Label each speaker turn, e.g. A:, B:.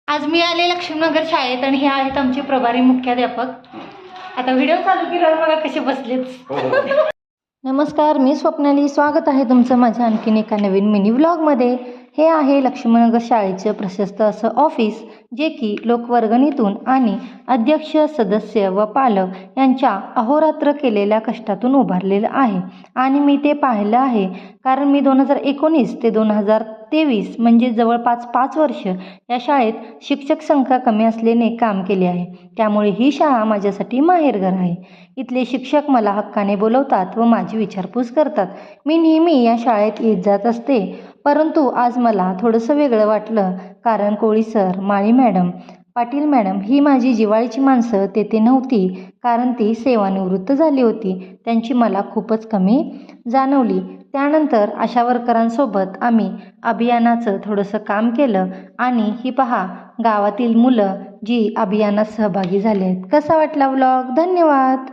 A: आज मी आले लक्ष्मीनगर शाळेत आणि हे आहेत आमचे प्रभारी मुख्याध्यापक. आता व्हिडिओ चालू केल्यावर मला कसे बसलेत. नमस्कार, मी स्वप्नाली. स्वागत आहे तुमचं माझ्या आणखीन एका नवीन मिनी व्लॉगमध्ये. हे आहे लक्ष्मीनगर शाळेचं प्रशस्त असं ऑफिस, जे की लोकवर्गणीतून आणि अध्यक्ष, सदस्य व पालक यांच्या अहोरात्र केलेल्या कष्टातून उभारलेलं आहे. आणि मी ते पाहिलं आहे, कारण मी 2019 ते 2023 म्हणजे जवळपास 5 वर्ष या शाळेत शिक्षक संख्या कमी असल्याने काम केले आहे. त्यामुळे ही शाळा माझ्यासाठी माहेरघर आहे. इथले शिक्षक मला हक्काने बोलवतात व माझी विचारपूस करतात. मी नेहमी या शाळेत येत जात असते, परंतु आज मला थोडंसं वेगळं वाटलं, कारण कोळी सर, माळी मॅडम, पाटील मॅडम ही माझी जिव्हाळीची माणसं तेथे नव्हती, कारण ती सेवानिवृत्त झाली होती. त्यांची मला खूपच कमी जाणवली. त्यानंतर आशा वर्करांसोबत आम्ही अभियानाचं थोडंसं काम केलं आणि ही पहा गावातील मुलं जी अभियानात सहभागी झाले आहेत. कसा वाटला व्लॉग? धन्यवाद.